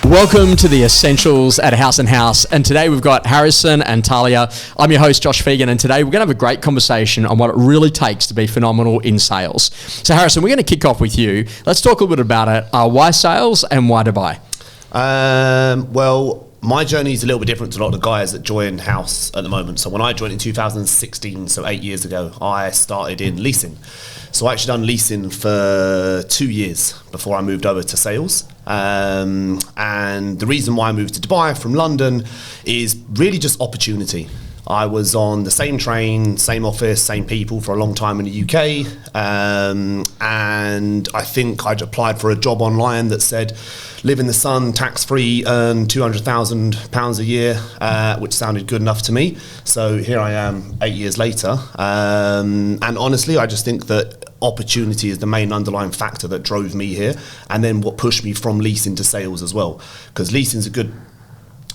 Welcome to the Essentials at House & House, and today we've got Harrison and Talia. I'm your host, Josh Phegan, and today we're going to have a great conversation on what it really takes to be phenomenal in sales. So Harrison, we're going to kick off with you. Let's talk a little bit about it. Why sales and why Dubai? Well, my journey is a little bit different to a lot of the guys that join House at the moment. So when I joined in 2016, so 8 years ago, I started in leasing. So I actually done leasing for 2 years before I moved over to sales. And the reason why I moved to Dubai from London is really just opportunity. I was on the same train, same office, same people for a long time in the UK. And I think I'd applied for a job online that said, live in the sun, tax-free, earn £200,000 a year, which sounded good enough to me. So here I am 8 years later. And honestly, I just think that opportunity is the main underlying factor that drove me here, and then what pushed me from leasing to sales as well. Because leasing is a good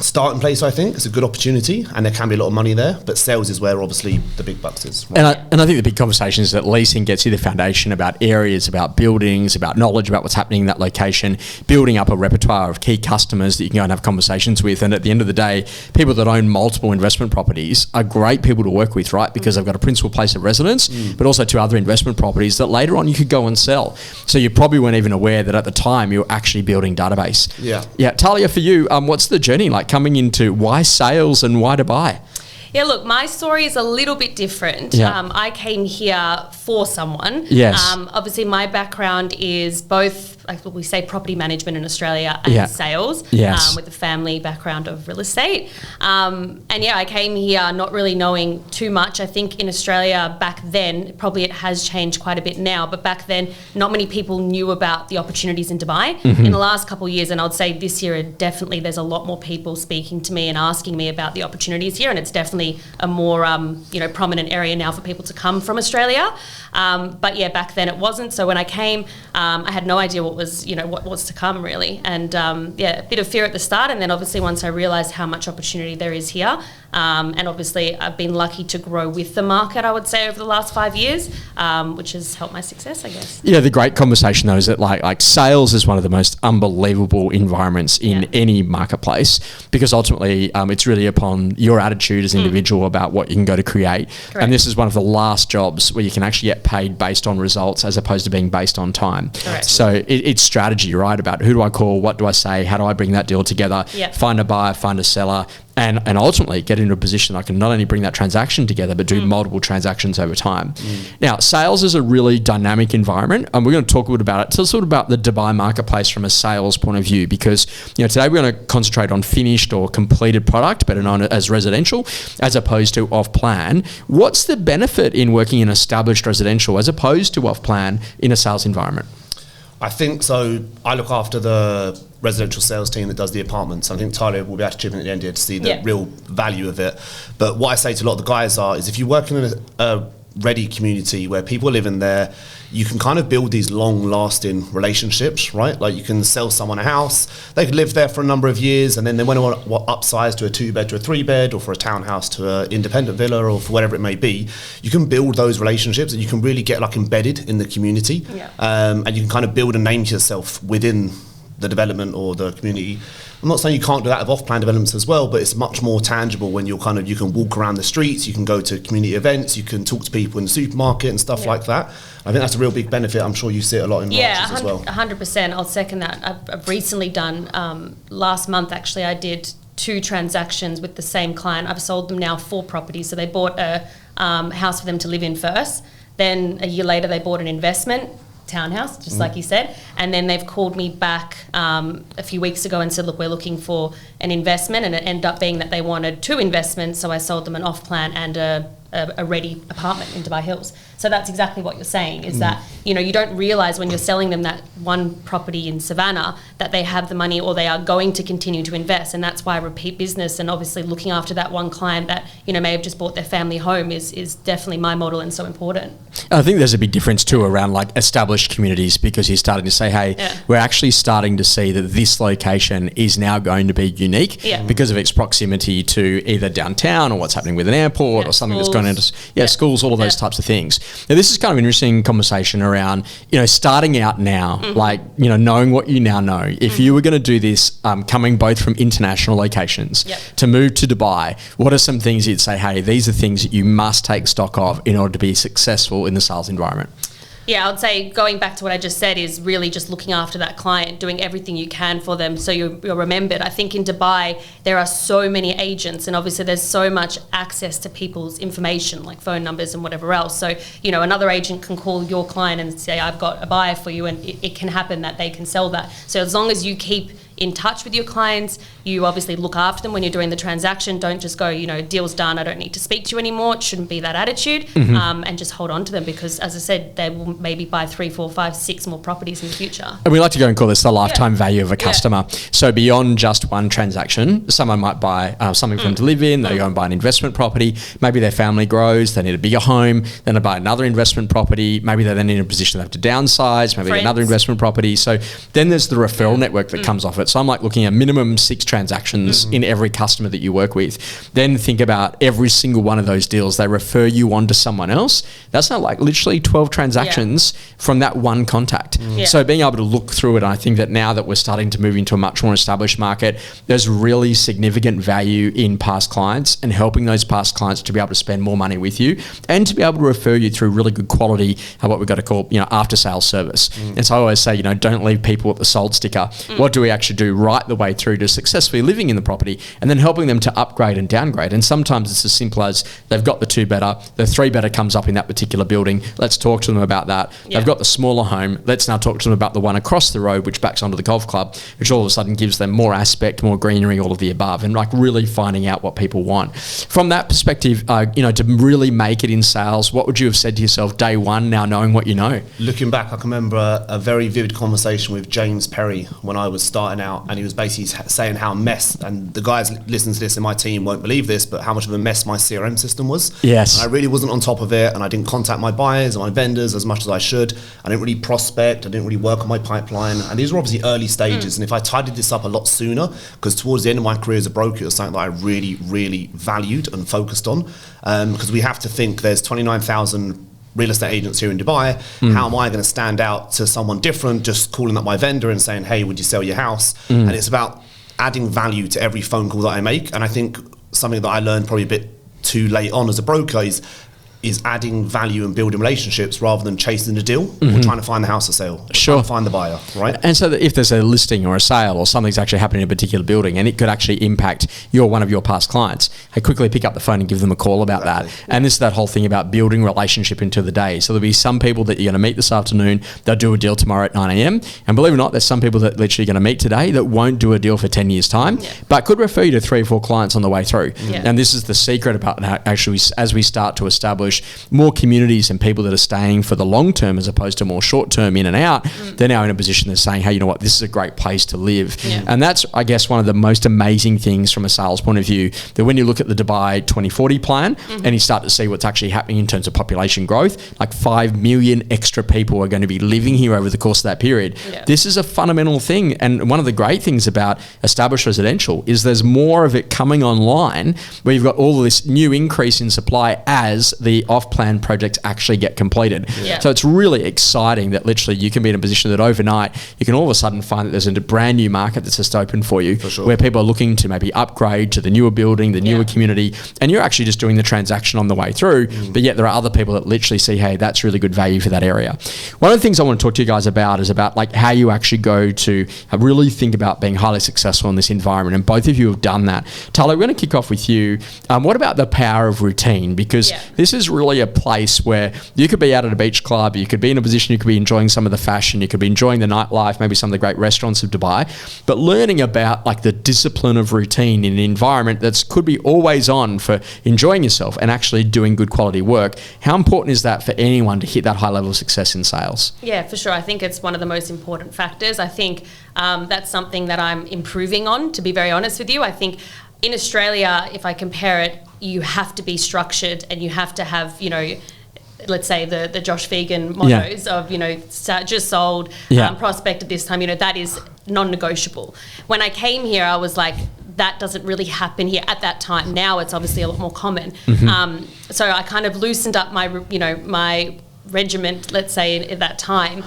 starting place, I think. It's a good opportunity, and there can be a lot of money there, but sales is where obviously the big bucks is. Right? And I think the big conversation is that leasing gets you the foundation about areas, about buildings, about knowledge about what's happening in that location, building up a repertoire of key customers that you can go and have conversations with. And at the end of the day, people that own multiple investment properties are great people to work with, right? Because they've got a principal place of residence, but also two other investment properties that later on you could go and sell. So you probably weren't even aware that at the time you were actually building database. Yeah. Talia, for you, what's the journey like coming into why sales and why Dubai? Yeah, look, my story is a little bit different. Yeah. I came here for someone. Yes. Obviously, my background is both, like what we say, property management in Australia and sales. Yes. With a family background of real estate. I came here not really knowing too much. I think in Australia back then, probably it has changed quite a bit now, but back then, not many people knew about the opportunities in Dubai. In the last couple of years, and I'd say this year, definitely there's a lot more people speaking to me and asking me about the opportunities here, and it's definitely a more prominent area now for people to come from Australia. But yeah, back then it wasn't. So when I came, I had no idea what was to come really, and a bit of fear at the start, and then obviously once I realised how much opportunity there is here, and obviously I've been lucky to grow with the market, I would say, over the last 5 years, which has helped my success, I guess. Yeah, the great conversation though is that like sales is one of the most unbelievable environments in any marketplace, because ultimately it's really upon your attitude as an individual about what you can go to create. Correct. And this is one of the last jobs where you can actually get paid based on results as opposed to being based on time. Correct. So it's strategy, right? About who do I call, what do I say, how do I bring that deal together, find a buyer, find a seller, and ultimately get into a position I can not only bring that transaction together, but do multiple transactions over time. Now, sales is a really dynamic environment, and we're going to talk a little about it. Tell us a little about the Dubai marketplace from a sales point of view, because today we're going to concentrate on finished or completed product, better known as residential, as opposed to off-plan. What's the benefit in working in established residential as opposed to off-plan in a sales environment? I think so. I look after the residential sales team that does the apartments. I think Talia will be able to chip in at the end here to see the real value of it. But what I say to a lot of the guys is if you work in a ready community where people are living there, you can kind of build these long-lasting relationships, right? Like you can sell someone a house, they could live there for a number of years, and then they want to upsize to a 2-bed to a 3-bed, or for a townhouse to an independent villa, or for whatever it may be. You can build those relationships, and you can really get like embedded in the community, and you can kind of build a name to yourself within the development or the community. I'm not saying you can't do that of off-plan developments as well, but it's much more tangible when you can walk around the streets, you can go to community events, you can talk to people in the supermarket and stuff like that. I think that's a real big benefit. I'm sure you see it a lot in branches as well. 100%. I'll second that. I've recently done, last month actually, I did 2 transactions with the same client. I've sold them now 4 properties. So they bought a house for them to live in first. Then a year later, they bought an investment townhouse, just like you said, and then they've called me back a few weeks ago and said, look, we're looking for an investment, and it ended up being that they wanted 2 investments, so I sold them an off-plan and a ready apartment in Dubai Hills. So that's exactly what you're saying, is that you don't realise when you're selling them that one property in Savannah that they have the money, or they are going to continue to invest, and that's why repeat business and obviously looking after that one client that may have just bought their family home is definitely my model and so important. I think there's a big difference too around like established communities, because you're starting to say, hey, we're actually starting to see that this location is now going to be unique because of its proximity to either downtown or what's happening with an airport or something that's going schools, all of those types of things. Now, this is kind of an interesting conversation around, starting out now, knowing what you now know. If you were going to do this, coming both from international locations to move to Dubai, what are some things you'd say, hey, these are things that you must take stock of in order to be successful in the sales environment? Yeah, I would say going back to what I just said is really just looking after that client, doing everything you can for them so you're remembered. I think in Dubai, there are so many agents and obviously there's so much access to people's information like phone numbers and whatever else. So, another agent can call your client and say, I've got a buyer for you, and it can happen that they can sell that. So as long as you keep in touch with your clients, you obviously look after them when you're doing the transaction. Don't just go, deal's done, I don't need to speak to you anymore. It shouldn't be that attitude. And just hold on to them because, as I said, they will maybe buy 3, 4, 5, 6 more properties in the future. And we like to go and call this the lifetime value of a customer. So beyond just one transaction, someone might buy something for them to live in, they go and buy an investment property, maybe their family grows, they need a bigger home, then they buy another investment property, maybe they're then in a position they have to downsize, maybe another investment property. So then there's the referral network that comes off it. So I'm like looking at minimum 6 transactions in every customer that you work with. Then think about every single one of those deals, they refer you on to someone else. That's not like literally 12 transactions from that one contact. So being able to look through it, I think that now that we're starting to move into a much more established market, there's really significant value in past clients and helping those past clients to be able to spend more money with you and to be able to refer you through really good quality, what we've got to call, after sales service. And so I always say, don't leave people at the sold sticker. What do we actually do right the way through to successfully living in the property and then helping them to upgrade and downgrade? And sometimes it's as simple as they've got the 2 better, the 3 better comes up in that particular building. Let's talk to them about that. They've got the smaller home. Let's now talk to them about the one across the road, which backs onto the golf club, which all of a sudden gives them more aspect, more greenery, all of the above, and like really finding out what people want. From that perspective, to really make it in sales, what would you have said to yourself day one, now knowing what you know? Looking back, I can remember a very vivid conversation with James Perry when I was starting out, and he was basically saying how and the guys listening to this in my team won't believe this, but how much of a mess my CRM system was. Yes. And I really wasn't on top of it, and I didn't contact my buyers and my vendors as much as I should. I didn't really prospect, I didn't really work on my pipeline, and these were obviously early stages. And if I tidied this up a lot sooner, because towards the end of my career as a broker, it was something that I really, really valued and focused on, because we have to think there's 29,000 real estate agents here in Dubai. How am I going to stand out to someone different just calling up my vendor and saying, hey, would you sell your house? And it's about adding value to every phone call that I make. And I think something that I learned probably a bit too late on as a broker is adding value and building relationships rather than chasing the deal or trying to find the house for sale. Trying to find the buyer, right? And so that if there's a listing or a sale or something's actually happening in a particular building and it could actually impact one of your past clients, I quickly pick up the phone and give them a call about that. And this is that whole thing about building relationship into the day. So there'll be some people that you're going to meet this afternoon, they'll do a deal tomorrow at 9 a.m. And believe it or not, there's some people that literally going to meet today that won't do a deal for 10 years time, but could refer you to 3 or 4 clients on the way through. And this is the secret about actually, as we start to establish more communities and people that are staying for the long term as opposed to more short term in and out, they're now in a position of saying, hey, you know what, this is a great place to live. And that's, I guess, one of the most amazing things from a sales point of view, that when you look at the Dubai 2040 plan and you start to see what's actually happening in terms of population growth, like 5 million extra people are going to be living here over the course of that period. This is a fundamental thing. And one of the great things about established residential is there's more of it coming online where you've got all of this new increase in supply as the off-plan projects actually get completed. So it's really exciting that literally you can be in a position that overnight you can all of a sudden find that there's a brand new market that's just opened for you, where people are looking to maybe upgrade to the newer building, the newer community, and you're actually just doing the transaction on the way through, but yet there are other people that literally see, hey, that's really good value for that area. One of the things I want to talk to you guys about is about like how you actually go to really think about being highly successful in this environment, and both of you have done that. Tala, we're going to kick off with you. What about the power of routine? Because this is really a place where you could be out at a beach club, you could be in a position, you could be enjoying some of the fashion, you could be enjoying the nightlife, maybe some of the great restaurants of Dubai, but learning about like the discipline of routine in an environment that's could be always on for enjoying yourself and actually doing good quality work. How important is that for anyone to hit that high level of success in sales? Yeah, for sure. I think it's one of the most important factors. I think that's something that I'm improving on, to be very honest with you. I think in Australia, if I compare it, you have to be structured and you have to have, let's say the Josh Phegan mottos of, just sold, prospect at this time, that is non-negotiable. When I came here, I was like, that doesn't really happen here at that time. Now it's obviously a lot more common. So I kind of loosened up my, my regiment, let's say, at that time,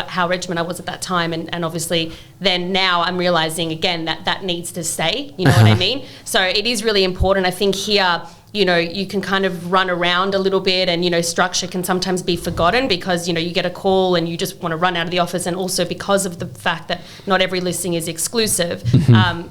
how regiment I was at that time, and obviously then now I'm realising again that needs to stay, you know what I mean? So it is really important. I think here, you can kind of run around a little bit, and, structure can sometimes be forgotten because, you get a call and you just want to run out of the office. And also because of the fact that not every listing is exclusive,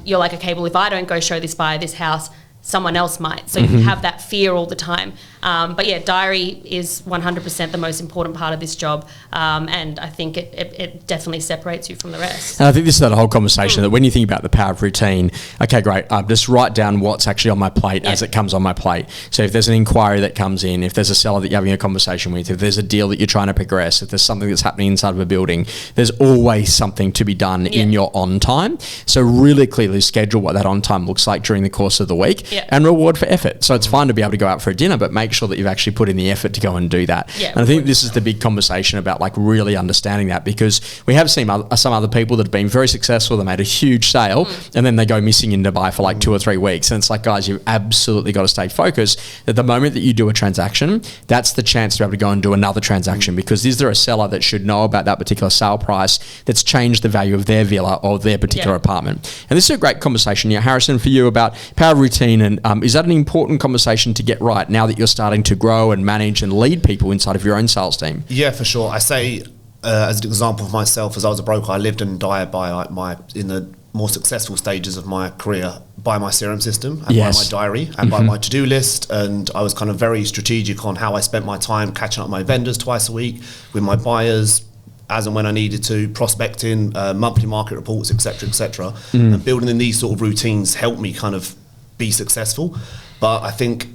you're like, okay, well, if I don't go show this buyer this house, someone else might. So you have that fear all the time. But yeah, diary is 100% the most important part of this job. And I think it definitely separates you from the rest. And I think this is that whole conversation that when you think about the power of routine, okay, great, just write down what's actually on my plate as it comes on my plate. So if there's an inquiry that comes in, if there's a seller that you're having a conversation with, if there's a deal that you're trying to progress, if there's something that's happening inside of a building, there's always something to be done in your on time. So really clearly schedule what that on time looks like during the course of the week. And reward for effort. So it's fine to be able to go out for a dinner, but make sure that you've actually put in the effort to go and do that. And I think this is the big conversation about like really understanding that, because we have seen some other people that have been very successful, they made a huge sale and then they go missing in Dubai for like 2 or 3 weeks. And it's like, guys, you've absolutely got to stay focused that the moment that you do a transaction, that's the chance to be able to go and do another transaction, because is there a seller that should know about that particular sale price that's changed the value of their villa or their particular apartment. And this is a great conversation, Harrison, for you about power routine, and is that an important conversation to get right now that you're starting to grow and manage and lead people inside of your own sales team? Yeah, for sure. I say, as an example of myself, as I was a broker, I lived and died by in the more successful stages of my career by my CRM system and by my diary and by my to-do list. And I was kind of very strategic on how I spent my time catching up with my vendors twice a week, with my buyers, as and when I needed to, prospecting, monthly market reports, etc., and building in these sort of routines helped me kind of be successful. But I think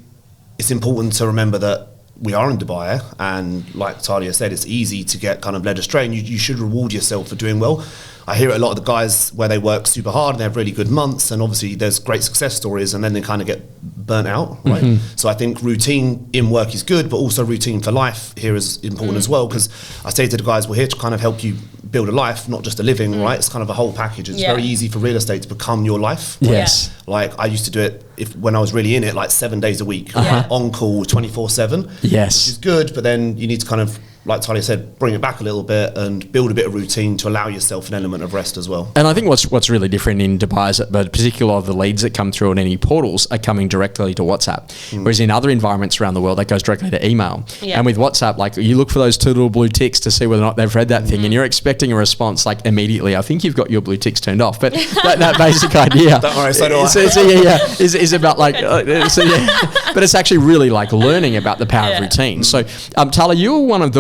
it's important to remember that we are in Dubai, and like Talia said, it's easy to get kind of led astray, and you should reward yourself for doing well. I hear it a lot of the guys where they work super hard and they have really good months, and obviously there's great success stories, and then they kind of get burnt out, right? So I think routine in work is good, but also routine for life here is important as well, because I say to the guys, we're here to kind of help you build a life, not just a living, right? It's kind of a whole package. It's very easy for real estate to become your life. Yes. Like I used to do it when I was really in it, like 7 days a week, on call 24/7. Yes. Which is good, but then you need to kind of, like Talia said, bring it back a little bit and build a bit of routine to allow yourself an element of rest as well. And I think what's really different in Dubai is that, but particularly the leads that come through on any portals are coming directly to WhatsApp. Whereas in other environments around the world, that goes directly to email. And with WhatsApp, like you look for those 2 little blue ticks to see whether or not they've read that thing, and you're expecting a response like immediately. I think you've got your blue ticks turned off, but that basic idea. Don't worry, so do I. Is about like, but it's actually really like learning about the power of routine. So Tala, you were one of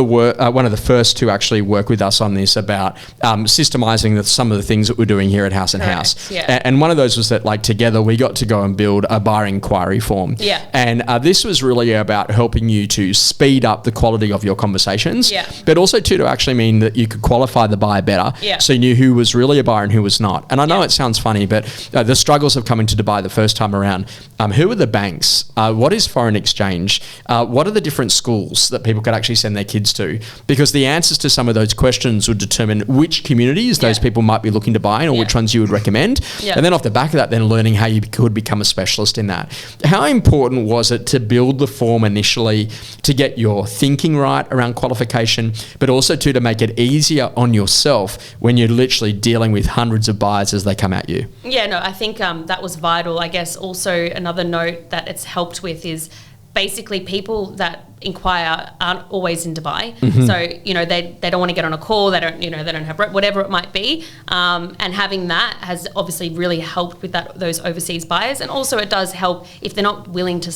the first to actually work with us on this about systemizing some of the things that we're doing here at Haus and Haus. And one of those was that like together we got to go and build a buyer inquiry form. And this was really about helping you to speed up the quality of your conversations, but also to actually mean that you could qualify the buyer better, so you knew who was really a buyer and who was not. And I know it sounds funny, but the struggles of coming to Dubai the first time around, who are the banks? What is foreign exchange? What are the different schools that people could actually send their kids to? Because the answers to some of those questions would determine which communities those people might be looking to buy in, or which ones you would recommend. And then off the back of that, then learning how you could become a specialist in that. How important was it to build the form initially to get your thinking right around qualification, but also to make it easier on yourself when you're literally dealing with hundreds of buyers as they come at you? Yeah, no, I think that was vital. I guess also another note that it's helped with is basically people that inquire aren't always in Dubai. So, they don't want to get on a call. They don't have whatever it might be. And having that has obviously really helped with those overseas buyers. And also it does help if they're not willing to,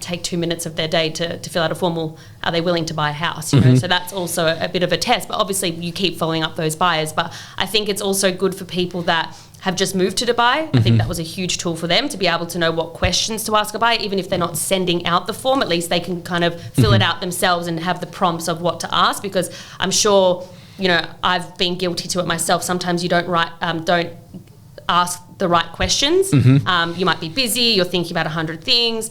take 2 minutes of their day to fill out a formal, are they willing to buy a house? So that's also a bit of a test, but obviously you keep following up those buyers. But I think it's also good for people that have just moved to Dubai. I think that was a huge tool for them to be able to know what questions to ask a buyer. Even if they're not sending out the form, at least they can kind of fill it out themselves and have the prompts of what to ask, because I'm sure, I've been guilty to it myself. Sometimes you don't ask the right questions. You might be busy, you're thinking about 100 things.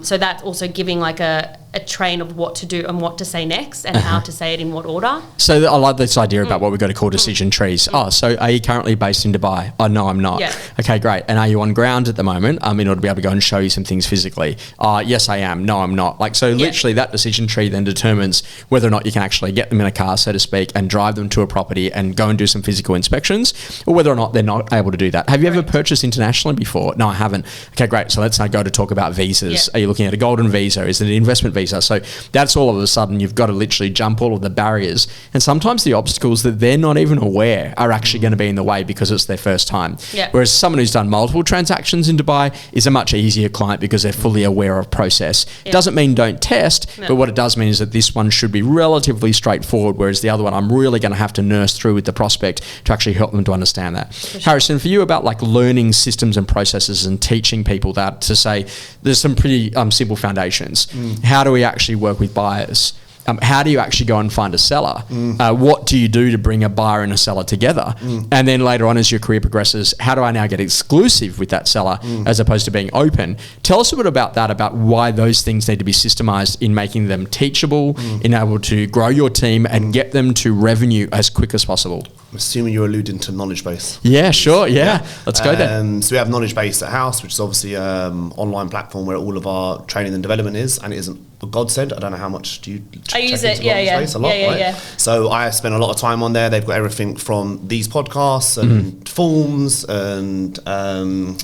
So that's also giving like a a train of what to do and what to say next and how to say it in what order. So I like this idea about what we've got to call decision trees. Oh, so are you currently based in Dubai? Oh, no, I'm not. Yeah. Okay, great. And are you on ground at the moment in order to be able to go and show you some things physically? Yes, I am. No, I'm not. Like, so literally that decision tree then determines whether or not you can actually get them in a car, so to speak, and drive them to a property and go and do some physical inspections, or whether or not they're not able to do that. Have you ever purchased internationally before? No, I haven't. Okay, great. So let's now go to talk about visas. Are you looking at a golden visa? Is it an investment visa? So that's all of a sudden you've got to literally jump all of the barriers, and sometimes the obstacles that they're not even aware are actually going to be in the way because it's their first time. Whereas someone who's done multiple transactions in Dubai is a much easier client because they're fully aware of process. Doesn't mean don't test, but what it does mean is that this one should be relatively straightforward, whereas the other one I'm really going to have to nurse through with the prospect to actually help them to understand that. Harrison, for you, about like learning systems and processes and teaching people that, to say there's some pretty simple foundations. How do we actually work with buyers? How do you actually go and find a seller? What do you do to bring a buyer and a seller together? And then later on, as your career progresses, how do I now get exclusive with that seller as opposed to being open? Tell us a bit about that, about why those things need to be systemized in making them teachable, in able to grow your team and get them to revenue as quick as possible. I'm assuming you're alluding to knowledge base. Yeah, sure. Yeah. Let's go there. So we have knowledge base at Haus, which is obviously an online platform where all of our training and development is, and it isn't a godsend. I don't know how much do you I use it, space? A lot, right? So I spend a lot of time on there. They've got everything from these podcasts and forms and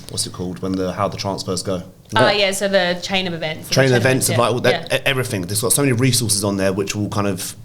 what's it called when how the transfers go. So the chain of events. Everything. There's got so many resources on there which will kind of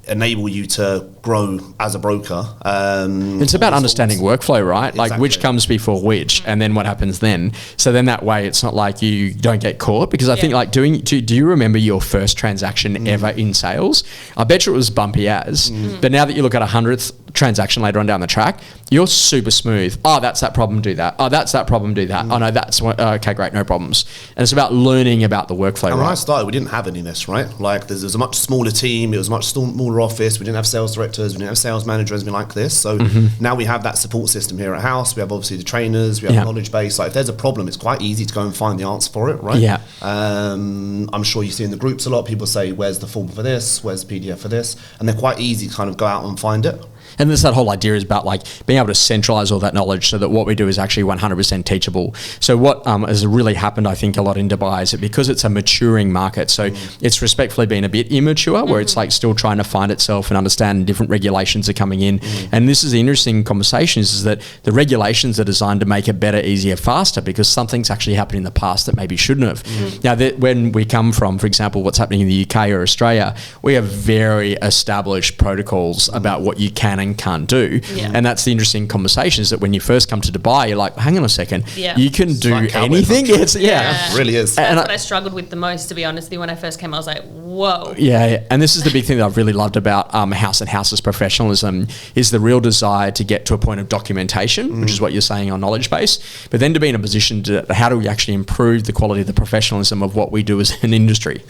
enable you to grow as a broker. It's about understanding workflow, right? Exactly. Like which comes before which, and then what happens then. So then that way it's not like you don't get caught, because I think like do you remember your first transaction ever in sales? I bet you it was bumpy as, but now that you look at 100th transaction later on down the track, you're super smooth. Oh, that's that problem, do that. Oh, that's that problem, do that. Oh no, that's what, okay, great, no problems. And it's about learning about the workflow. And when I started, we didn't have any of this, right? Like there was a much smaller team, it was a much smaller office, we didn't have sales directors, we didn't have sales managers, anything like this. So now we have that support system here at Haus. We have obviously the trainers, we have the knowledge base. Like if there's a problem, it's quite easy to go and find the answer for it, right? Yeah. I'm sure you see in the groups a lot of people say, where's the form for this? Where's the PDF for this? And they're quite easy to kind of go out and find it. And this, that whole idea is about like being able to centralize all that knowledge so that what we do is actually 100% teachable. So what has really happened, I think, a lot in Dubai is that because it's a maturing market, so it's respectfully been a bit immature, where it's like still trying to find itself and understand different regulations are coming in. And this is the interesting conversation, is that the regulations are designed to make it better, easier, faster, because something's actually happened in the past that maybe shouldn't have. Now, when we come from, for example, what's happening in the UK or Australia, we have very established protocols about what you can and can't do. And that's the interesting conversation, is that when you first come to Dubai, you're like, hang on a second, you can do like anything. It really is. That's what I struggled with the most, to be honest with you. When I first came, I was like, whoa. And this is the big thing that I've really loved about Haus and Haus's professionalism, is the real desire to get to a point of documentation, which is what you're saying on knowledge base, but then to be in a position to, how do we actually improve the quality of the professionalism of what we do as an industry,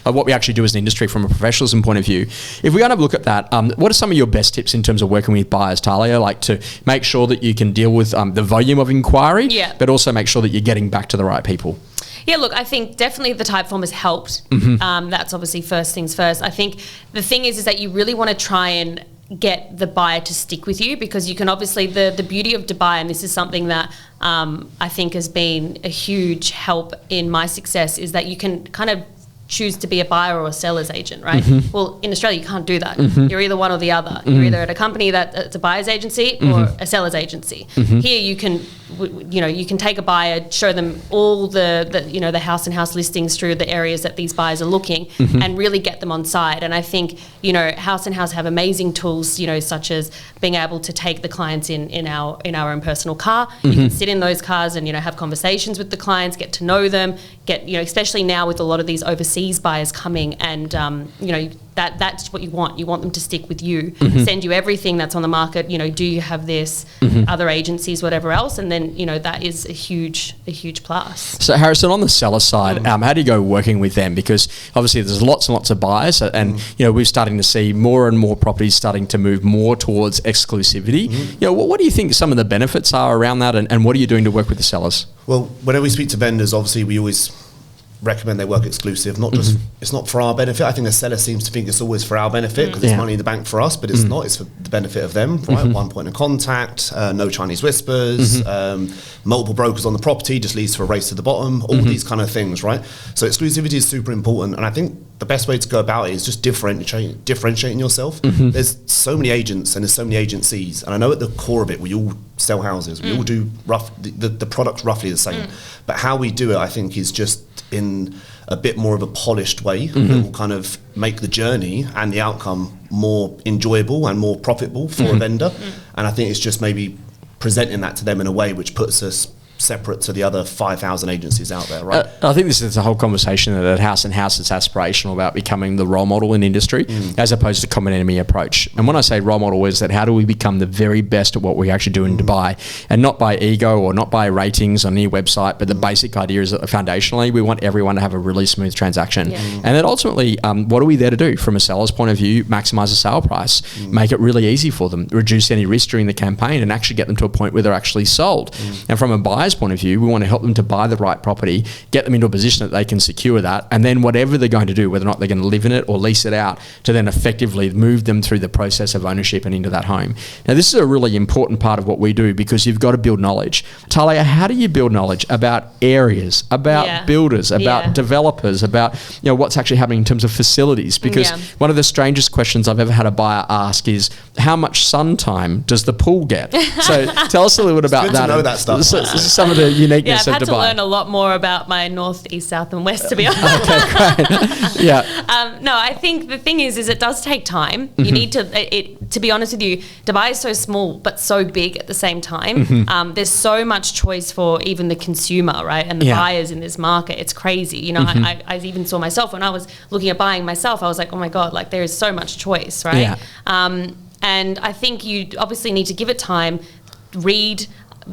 of what we actually do as an industry from a professionalism point of view. If we kind of look at that, what are some of your best tips in terms of working with buyers, Talia, like to make sure that you can deal with the volume of inquiry, but also make sure that you're getting back to the right people? Yeah, look, I think definitely the type form has helped. That's obviously first things first. I think the thing is that you really want to try and get the buyer to stick with you, because you can obviously, the beauty of Dubai, and this is something that I think has been a huge help in my success, is that you can kind of choose to be a buyer or a seller's agent, right? Well, in Australia, you can't do that. You're either one or the other. You're either at a company that's a buyer's agency or a seller's agency. Here, you can, you can take a buyer, show them all the house and house listings through the areas that these buyers are looking, and really get them on side. And I think, Haus and Haus have amazing tools, such as being able to take the clients in our own personal car. You can sit in those cars and, have conversations with the clients, get to know them, especially now with a lot of these overseas buyers coming, and that's what you want. You want them to stick with you, send you everything that's on the market. Do you have this? Other agencies, whatever else, and then that is a huge plus. So Harrison, on the seller side, how do you go working with them? Because obviously there's lots and lots of buyers, and we're starting to see more and more properties starting to move more towards exclusivity. What do you think some of the benefits are around that, and what are you doing to work with the sellers? Well, whenever we speak to vendors, obviously we always recommend they work exclusive, not just it's not for our benefit. I think the seller seems to think it's always for our benefit because it's money in the bank for us, but it's not. It's for the benefit of them, right? One point of contact, no Chinese whispers, multiple brokers on the property just leads to a race to the bottom, all these kind of things, right? So exclusivity is super important, and I think the best way to go about it is just differentiating yourself. There's so many agents and there's so many agencies, and I know at the core of it we all sell houses, we all do the product's roughly the same, but how we do it I think is just in a bit more of a polished way that will kind of make the journey and the outcome more enjoyable and more profitable for a vendor. And I think it's just maybe presenting that to them in a way which puts us separate to the other 5,000 agencies out there, right? I think this is a whole conversation that at House & House it's aspirational about becoming the role model in industry as opposed to common enemy approach. And when I say role model is that how do we become the very best at what we actually do in Dubai, and not by ego or not by ratings on your website, but the basic idea is that foundationally we want everyone to have a really smooth transaction. And then ultimately, what are we there to do? From a seller's point of view, maximize the sale price, make it really easy for them, reduce any risk during the campaign and actually get them to a point where they're actually sold. And from a buyer's point of view, we want to help them to buy the right property, get them into a position that they can secure that, and then whatever they're going to do, whether or not they're going to live in it or lease it out, to then effectively move them through the process of ownership and into that home. Now, this is a really important part of what we do because you've got to build knowledge. Talia, how do you build knowledge about areas, about builders, about developers, about what's actually happening in terms of facilities? Because one of the strangest questions I've ever had a buyer ask is, how much sun time does the pool get? So tell us a little bit about it's good that. to know that stuff. Some of the uniqueness of Dubai. I've had to learn a lot more about my north, east, south and west, to be honest. Okay, great. No, I think the thing is it does take time. You need to be honest with you, Dubai is so small but so big at the same time. There's so much choice for even the consumer, right? And the buyers in this market. It's crazy. I even saw myself when I was looking at buying myself, I was like, oh my God, like there is so much choice, right? And I think you obviously need to give it time, read,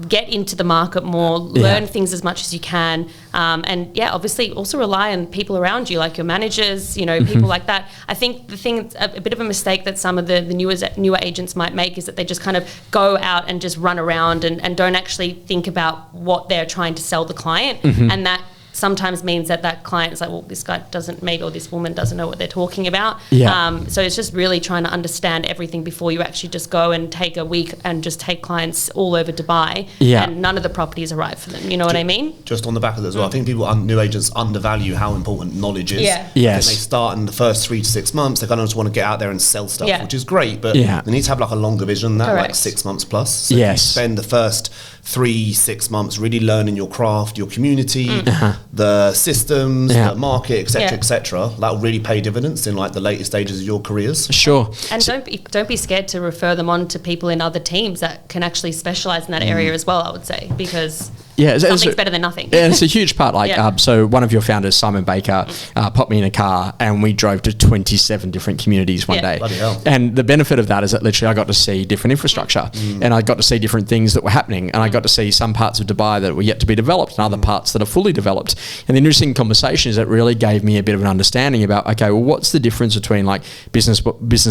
get into the market more, learn things as much as you can, and obviously also rely on people around you, like your managers, people like that. I think the thing, a bit of a mistake that some of the newer agents might make is that they just kind of go out and just run around and don't actually think about what they're trying to sell the client, and that sometimes means that client is like, well, this guy doesn't, maybe, or this woman doesn't know what they're talking about. So it's just really trying to understand everything before you actually just go and take a week and just take clients all over Dubai, and none of the properties are right for them. You know what I mean? Just on the back of that as well, I think new agents undervalue how important knowledge is. Yes. They start in the first 3 to 6 months, they kind of just want to get out there and sell stuff, which is great, but they need to have like a longer vision than that, like 6 months plus. So if you spend the first 3-6 months really learning your craft, your community, the systems, the market, etc., that will really pay dividends in like the later stages of your careers. Sure. And don't be scared to refer them on to people in other teams that can actually specialize in that area as well, I would say, because something's better than nothing. Yeah, it's a huge part. So one of your founders, Simon Baker, popped me in a car and we drove to 27 different communities one day. Bloody hell. And the benefit of that is that literally I got to see different infrastructure and I got to see different things that were happening, and I got to see some parts of Dubai that were yet to be developed and other parts that are fully developed. And the interesting conversation is that really gave me a bit of an understanding about, okay, well, what's the difference between like Business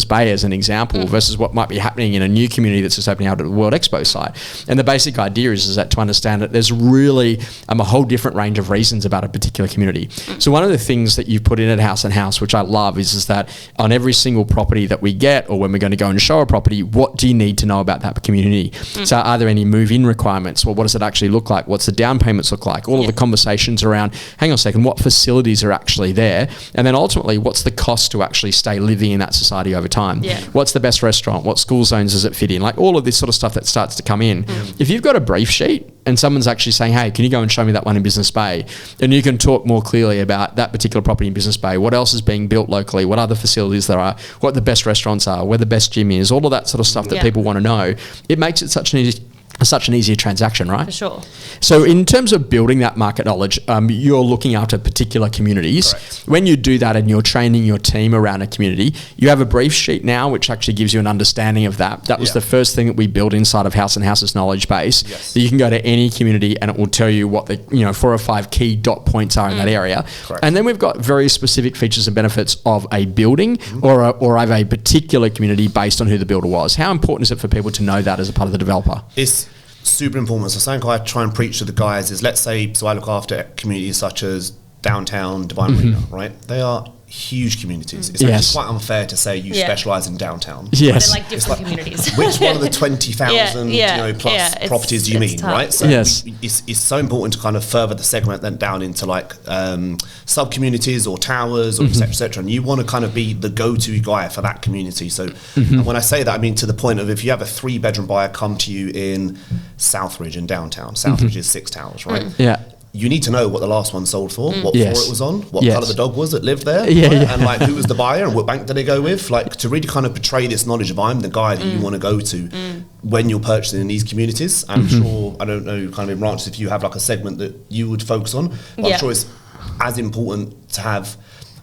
Bay as an example versus what might be happening in a new community that's just opening out at the World Expo site. And the basic idea is that to understand that there's really a whole different range of reasons about a particular community. So one of the things that you've put in at House & House, which I love, is that on every single property that we get, or when we're going to go and show a property, what do you need to know about that community? So are there any move-in requirements? Well, what does it actually look like? What's the down payments look like? All of the conversations around, hang on a second, what facilities are actually there? And then ultimately, what's the cost to actually stay living in that society over time? What's the best restaurant? What school zones does it fit in? Like all of this sort of stuff that starts to come in. If you've got a brief sheet and someone's actually saying, hey, can you go and show me that one in Business Bay? And you can talk more clearly about that particular property in Business Bay, what else is being built locally, what other facilities there are, what the best restaurants are, where the best gym is, all of that sort of stuff that people want to know. It makes it such an easier transaction, right? For sure. So in terms of building that market knowledge, you're looking after particular communities. Correct. When you do that and you're training your team around a community, you have a brief sheet now which actually gives you an understanding of that. That was the first thing that we built inside of House & House's knowledge base. That you can go to any community and it will tell you what the 4 or 5 key dot points are in that area. Correct. And then we've got very specific features and benefits of a building or of a particular community based on who the builder was. How important is it for people to know that as a part of the developer? It's super important. So something I try and preach to the guys is, let's say, so I look after communities such as downtown, Divine Marina, right? They are huge communities. It's actually quite unfair to say you specialise in downtown. Yes. They're like different communities. Which one of the 20,000 plus properties do you mean, tough. right? So it's so important to kind of further the segment then down into like sub-communities or towers or et cetera, and you want to kind of be the go-to guy for that community. So and when I say that, I mean to the point of if you have a 3-bedroom buyer come to you in Southridge in downtown, Southridge is 6 towers, right? Yeah. You need to know what the last one sold for, what floor it was on, what colour the dog was that lived there, and like who was the buyer and what bank did they go with. Like to really kind of portray this knowledge of I'm the guy that you want to go to when you're purchasing in these communities. I'm sure, I don't know, kind of in branches if you have like a segment that you would focus on, but I'm sure it's as important to have.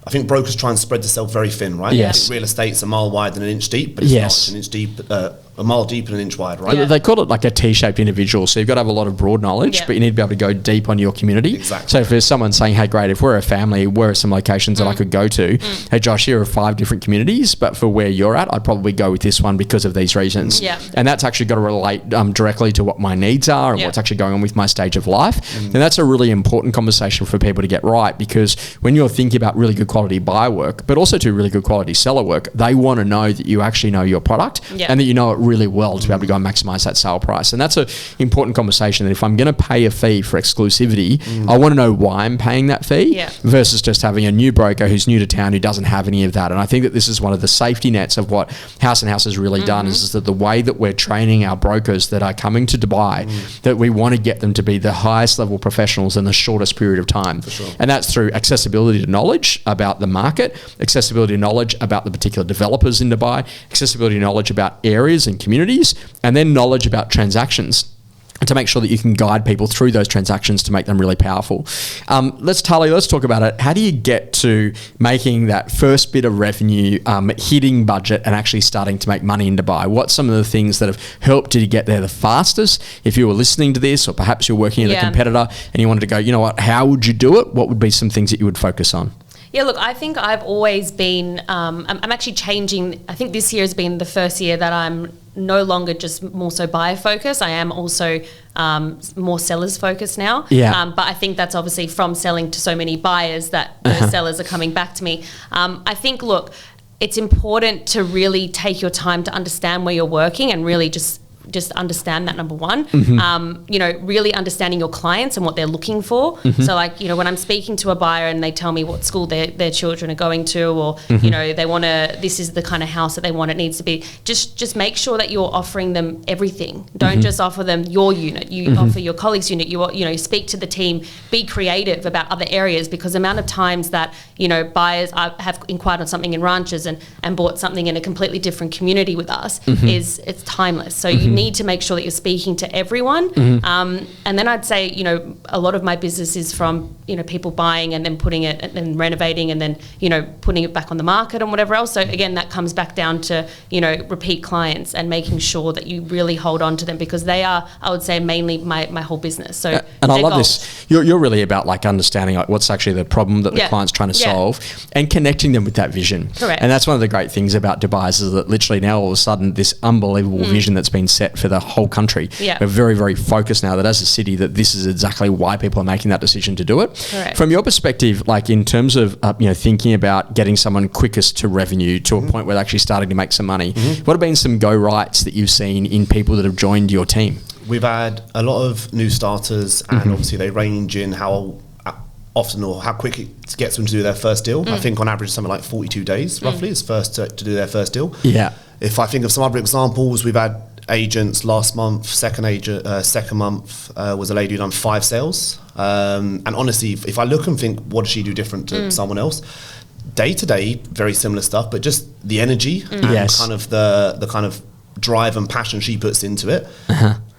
I think brokers try and spread themselves very thin, right? Yes. I think real estate's a mile wide and an inch deep, but it's not. It's an inch deep, a mile deep and an inch wide, right? Yeah. They call it like a T-shaped individual. So you've got to have a lot of broad knowledge, but you need to be able to go deep on your community. Exactly. So if there's someone saying, hey, great, if we're a family, where are some locations that I could go to? Hey, Josh, here are 5 different communities, but for where you're at, I'd probably go with this one because of these reasons. Yeah. And that's actually got to relate directly to what my needs are and what's actually going on with my stage of life. And that's a really important conversation for people to get right, because when you're thinking about really good quality buyer work, but also to really good quality seller work, they want to know that you actually know your product and that you know it really well to be able to go and maximize that sale price. And that's an important conversation, that if I'm going to pay a fee for exclusivity, I want to know why I'm paying that fee versus just having a new broker who's new to town who doesn't have any of that. And I think that this is one of the safety nets of what House & House has really done, is that the way that we're training our brokers that are coming to Dubai, that we want to get them to be the highest level professionals in the shortest period of time. For sure. And that's through accessibility to knowledge about the market, accessibility to knowledge about the particular developers in Dubai, accessibility to knowledge about areas and communities, and then knowledge about transactions to make sure that you can guide people through those transactions to make them really powerful. Let's talk about it. How do you get to making that first bit of revenue, hitting budget and actually starting to make money in Dubai? What's some of the things that have helped you to get there the fastest? If you were listening to this, or perhaps you're working at a competitor and you wanted to go, you know what, how would you do it? What would be some things that you would focus on? Yeah, look, I think I've always been, I'm actually changing. I think this year has been the first year that I'm no longer just more so buyer focused. I am also more sellers focused now. Yeah. But I think that's obviously from selling to so many buyers that those sellers are coming back to me. I think, look, it's important to really take your time to understand where you're working and really just understand that, number one. You know, really understanding your clients and what they're looking for. So like, you know, when I'm speaking to a buyer and they tell me what school their children are going to, or, you know, they want to, this is the kind of house that they want, it needs to be, just make sure that you're offering them everything. Don't just offer them your unit. You offer your colleagues' unit. You know, speak to the team, be creative about other areas, because the amount of times that, you know, buyers have inquired on something in Ranches and bought something in a completely different community with us it's timeless. So you need to make sure that you're speaking to everyone. And then I'd say, you know, a lot of my business is from, you know, people buying and then putting it and renovating and then, you know, putting it back on the market and whatever else. So again, that comes back down to, you know, repeat clients and making sure that you really hold on to them, because they are, I would say, mainly my whole business. So and I love this. You're really about like understanding like what's actually the problem that the client's trying to solve and connecting them with that vision. Correct. And that's one of the great things about Dubai, is that literally now all of a sudden this unbelievable vision that's been set for the whole country. We're very, very focused now that as a city that this is exactly why people are making that decision to do it. Correct. From your perspective, like in terms of you know, thinking about getting someone quickest to revenue to a point where they're actually starting to make some money, what have been some go rights that you've seen in people that have joined your team? We've had a lot of new starters, and obviously they range in how often or how quick it gets them to do their first deal. I think on average something like 42 days roughly is first to do their first deal. Yeah. If I think of some other examples, we've had agents last month, second month was a lady who done 5 sales. And honestly, if I look and think, what does she do different to someone else? Day to day, very similar stuff, but just the energy and kind of the kind of drive and passion she puts into it.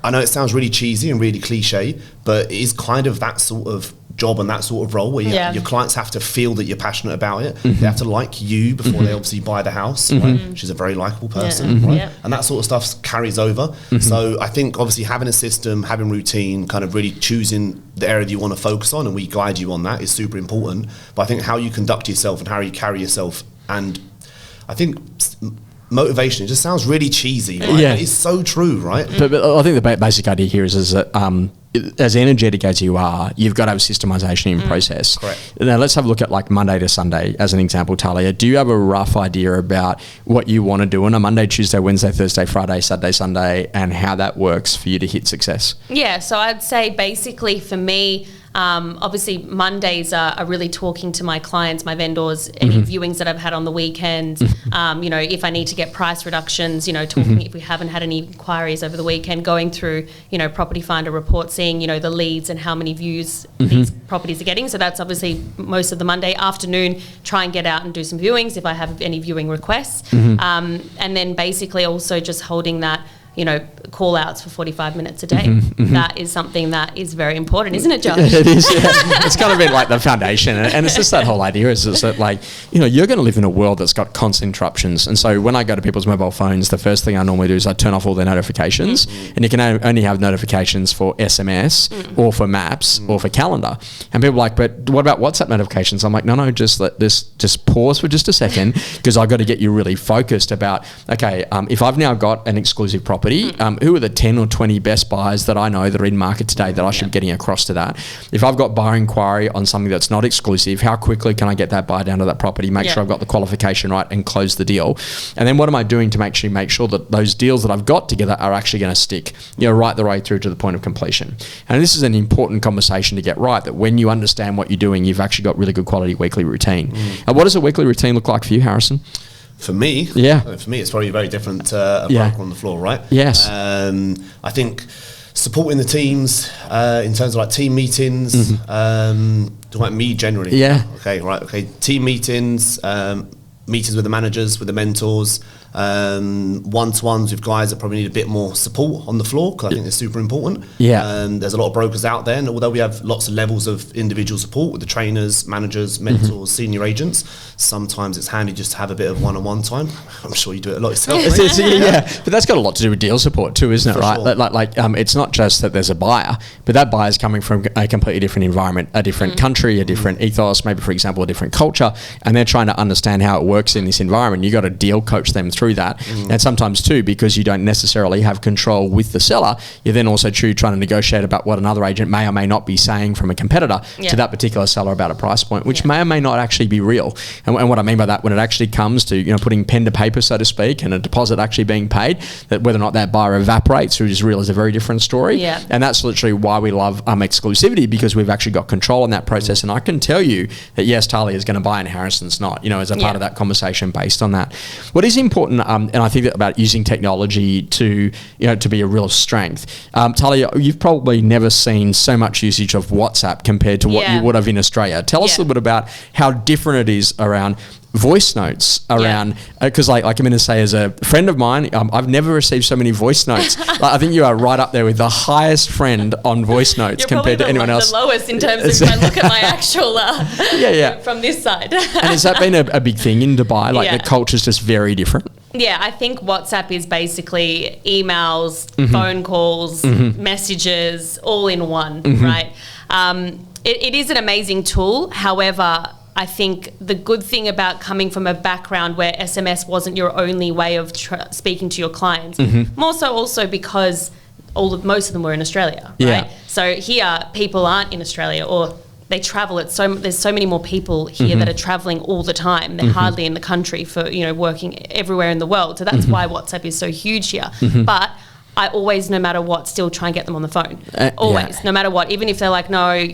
I know it sounds really cheesy and really cliche, but it is kind of that sort of job and that sort of role where your clients have to feel that you're passionate about it. They have to like you before they obviously buy the house. Right? She's a very likable person, right? And that sort of stuff carries over. So I think obviously having a system, having routine, kind of really choosing the area that you want to focus on, and we guide you on that, is super important. But I think how you conduct yourself and how you carry yourself, and I think motivation, it just sounds really cheesy, right? It's so true, right? But I think the basic idea here is that as energetic as you are, you've got to have systemization in process. Correct. Now let's have a look at like Monday to Sunday as an example, Talia. Do you have a rough idea about what you want to do on a Monday, Tuesday, Wednesday, Thursday, Friday, Saturday, Sunday, and how that works for you to hit success? Yeah, so I'd say basically for me, obviously Mondays are really talking to my clients, my vendors, any viewings that I've had on the weekends, if I need to get price reductions, talking if we haven't had any inquiries over the weekend, going through, Property Finder report, seeing, the leads and how many views these properties are getting. So that's obviously most of the Monday afternoon, try and get out and do some viewings if I have any viewing requests. And then basically also just holding that, call outs for 45 minutes a day. That is something that is very important, isn't it, Josh? It is, yeah. It's kind of been like the foundation. And it's just that whole idea is that like, you're going to live in a world that's got constant interruptions. And so when I go to people's mobile phones, the first thing I normally do is I turn off all their notifications. And you can only have notifications for SMS or for maps or for calendar. And people are like, but what about WhatsApp notifications? I'm like, no, just let this, just pause for just a second, because I've got to get you really focused about, okay, if I've now got an exclusive property, who are the 10 or 20 best buyers that I know that are in market today that I should be getting across to that? If I've got buyer inquiry on something that's not exclusive, how quickly can I get that buyer down to that property, make sure I've got the qualification right and close the deal? And then what am I doing to make sure that those deals that I've got together are actually going to stick, right the way through to the point of completion? And this is an important conversation to get right, that when you understand what you're doing, you've actually got really good quality weekly routine. And what does a weekly routine look like for you, Harrison? For me, it's probably very different to a broker on the floor, right? Yes. I think supporting the teams in terms of like team meetings, talking about me generally. Yeah. Okay. Team meetings, meetings with the managers, with the mentors, one-to-ones with guys that probably need a bit more support on the floor, because I think it's super important. There's a lot of brokers out there, and although we have lots of levels of individual support with the trainers, managers, mentors, senior agents, sometimes it's handy just to have a bit of one-on-one time. I'm sure you do it a lot yourself. But that's got a lot to do with deal support too, isn't it? Right? Sure. Like it's not just that there's a buyer, but that buyer's coming from a completely different environment, a different country, a different ethos, maybe for example a different culture, and they're trying to understand how it works in this environment. You got to deal coach them through that. And sometimes too, because you don't necessarily have control with the seller, you're then also trying to negotiate about what another agent may or may not be saying from a competitor to that particular seller about a price point, which may or may not actually be real. And what I mean by that, when it actually comes to putting pen to paper, so to speak, and a deposit actually being paid, that whether or not that buyer evaporates or is real is a very different story. And that's literally why we love exclusivity, because we've actually got control in that process. And I can tell you that yes, Talia is going to buy and Harrison's not, as a part of that conversation based on that. What is important, and I think that about using technology to be a real strength. Talia, you've probably never seen so much usage of WhatsApp compared to what you would have in Australia. Tell us a little bit about how different it is around voice notes around, because like I'm going to say, as a friend of mine, I've never received so many voice notes. I think you are right up there with the highest friend on voice notes compared to anyone else. The lowest in terms of if I look at my actual from this side. And has that been a big thing in Dubai? Like the culture's just very different? Yeah, I think WhatsApp is basically emails, phone calls, messages, all in one, right? It is an amazing tool. However, I think the good thing about coming from a background where SMS wasn't your only way of speaking to your clients, more so also because most of them were in Australia, right? So here, people aren't in Australia, or they travel. There's so many more people here that are traveling all the time. They're hardly in the country for working everywhere in the world. So that's why WhatsApp is so huge here. But I always, no matter what, still try and get them on the phone. Always, no matter what. Even if they're like, no,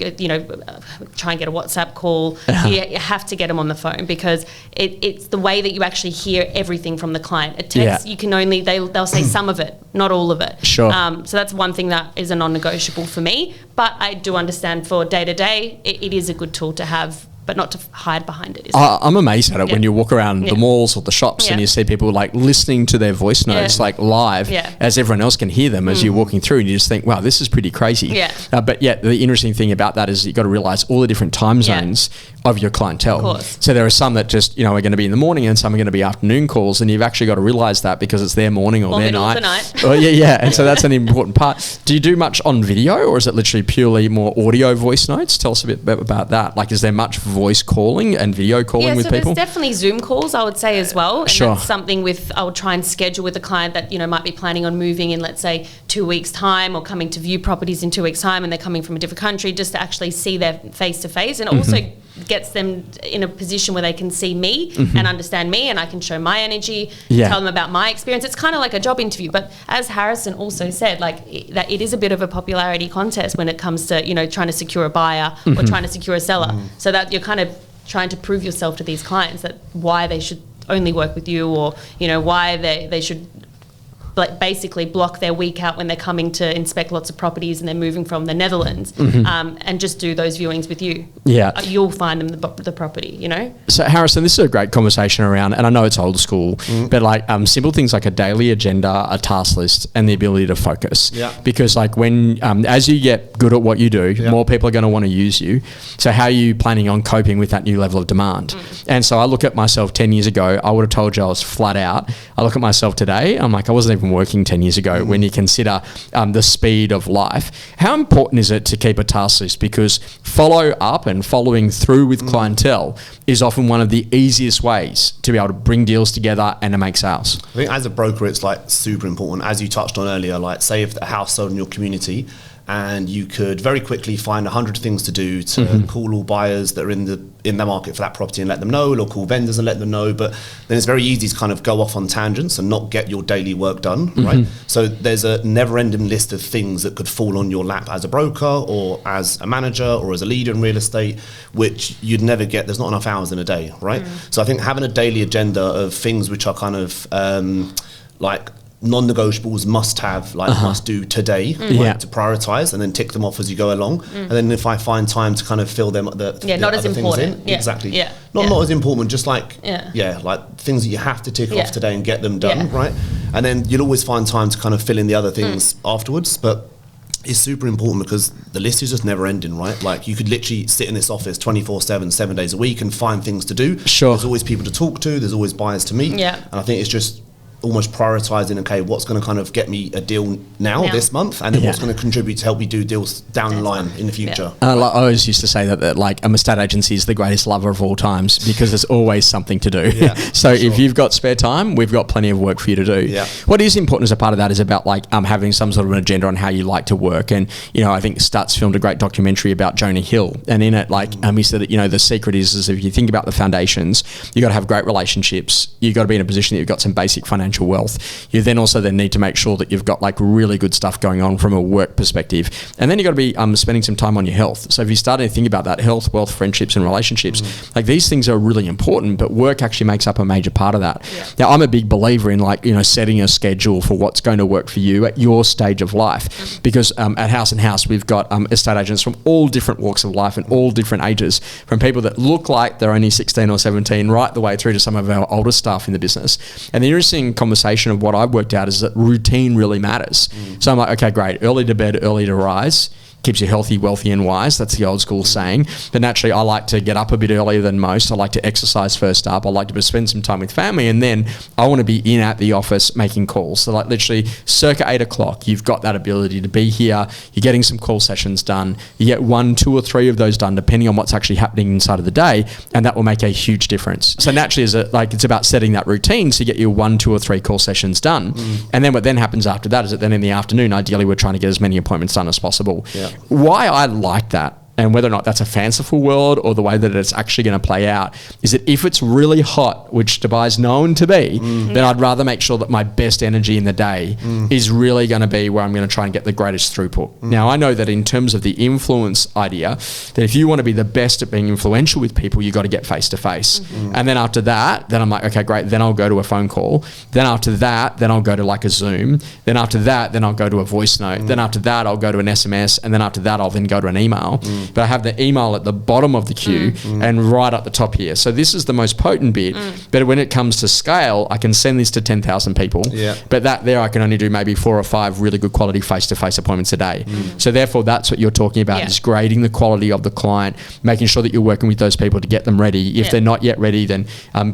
try and get a WhatsApp call. You have to get them on the phone, because it's the way that you actually hear everything from the client. A text, you can only, they'll say some of it, not all of it. Sure. So that's one thing that is a non-negotiable for me. But I do understand for day-to-day, it is a good tool to have, but not to hide behind it. I'm amazed at it when you walk around the malls or the shops and you see people like listening to their voice notes like live as everyone else can hear them as you're walking through, and you just think, wow, this is pretty crazy. But the interesting thing about that is you've got to realize all the different time zones of your clientele. Of course. So there are some that just, are going to be in the morning, and some are going to be afternoon calls, and you've actually got to realize that because it's their morning or their night. Oh, and so that's an important part. Do you do much on video, or is it literally purely more audio voice notes? Tell us a bit about that. Like, is there much voice calling and video calling with people? There's definitely Zoom calls, I would say, as well. And Sure. that's something I would try and schedule with a client that, might be planning on moving in, let's say, 2 weeks' time, or coming to view properties in 2 weeks' time, and they're coming from a different country, just to actually see their face-to-face. And also gets them in a position where they can see me and understand me, and I can show my energy, tell them about my experience. It's kind of like a job interview. But as Harrison also said, that it is a bit of a popularity contest when it comes to, trying to secure a buyer or trying to secure a seller. So that you're kind of trying to prove yourself to these clients that why they should only work with you, or, why they should basically block their week out when they're coming to inspect lots of properties and they're moving from the Netherlands, and just do those viewings with you. Yeah. You'll find them the property, So Harrison, this is a great conversation around, and I know it's old school, but simple things like a daily agenda, a task list, and the ability to focus. Yeah. Because when, as you get good at what you do, more people are going to want to use you. So how are you planning on coping with that new level of demand? And so I look at myself 10 years ago, I would have told you I was flat out. I look at myself today, I'm like, I wasn't even working 10 years ago when you consider the speed of life. How important is it to keep a task list? Because follow up and following through with clientele is often one of the easiest ways to be able to bring deals together and to make sales. I think as a broker, it's super important. As you touched on earlier, say if a house sold in your community, and you could very quickly find 100 things to do to call all buyers that are in the market for that property and let them know, or call vendors and let them know. But then it's very easy to kind of go off on tangents and not get your daily work done, right? So there's a never-ending list of things that could fall on your lap as a broker or as a manager or as a leader in real estate, which you'd never get. There's not enough hours in a day, right? So I think having a daily agenda of things which are kind of non-negotiables, must have, must do today, to prioritize, and then tick them off as you go along. And then if I find time to kind of fill them not as important. Exactly. Not as important, just things that you have to tick off today and get them done, right? And then you'll always find time to kind of fill in the other things afterwards. But it's super important because the list is just never ending, right? You could literally sit in this office 24/7, 7 days a week, and find things to do. Sure. There's always people to talk to. There's always buyers to meet. And I think it's just almost prioritizing, okay, what's going to kind of get me a deal now this month, and then what's going to contribute to help me do deals down the line in the future. I always used to say that a estate agency is the greatest lover of all times because there's always something to do. So if you've got spare time, we've got plenty of work for you to do. What is important as a part of that is about having some sort of an agenda on how you like to work. And I think Stutz filmed a great documentary about Jonah Hill, and in it he said that the secret is if you think about the foundations, you got to have great relationships, you got to be in a position that you've got some basic financial wealth. You then also need to make sure that you've got really good stuff going on from a work perspective, and then you got to be spending some time on your health. So if you start to think about that, health, wealth, friendships, and relationships, these things are really important, but work actually makes up a major part of that. Now I'm a big believer in setting a schedule for what's going to work for you at your stage of life, because at House and House we've got estate agents from all different walks of life and all different ages, from people that look like they're only 16 or 17 right the way through to some of our older staff in the business. And the interesting conversation of what I've worked out is that routine really matters. So I'm like, okay, great, early to bed, early to rise keeps you healthy, wealthy, and wise. That's the old school saying. But naturally, I like to get up a bit earlier than most. I like to exercise first up. I like to spend some time with family, and then I want to be in at the office making calls. So literally circa 8 o'clock, you've got that ability to be here. You're getting some call sessions done. You get 1, 2, or 3 of those done, depending on what's actually happening inside of the day, and that will make a huge difference. So naturally, it's about setting that routine to get your 1, 2, or 3 call sessions done. And then what then happens after that is that then in the afternoon, ideally, we're trying to get as many appointments done as possible. Why I like that, and whether or not that's a fanciful world or the way that it's actually going to play out, is that if it's really hot, which Dubai's known to be, then I'd rather make sure that my best energy in the day is really going to be where I'm going to try and get the greatest throughput. Now, I know that in terms of the influence idea, that if you want to be the best at being influential with people, you've got to get face-to-face. And then after that, then I'm like, okay, great, then I'll go to a phone call. Then after that, then I'll go to a Zoom. Then after that, then I'll go to a voice note. Then after that, I'll go to an SMS. And then after that, I'll then go to an email. But I have the email at the bottom of the queue and right at the top here. So this is the most potent bit. But when it comes to scale, I can send this to 10,000 people. But there I can only do maybe 4 or 5 really good quality face-to-face appointments a day. So therefore, that's what you're talking about, is grading the quality of the client, making sure that you're working with those people to get them ready. If they're not yet ready, then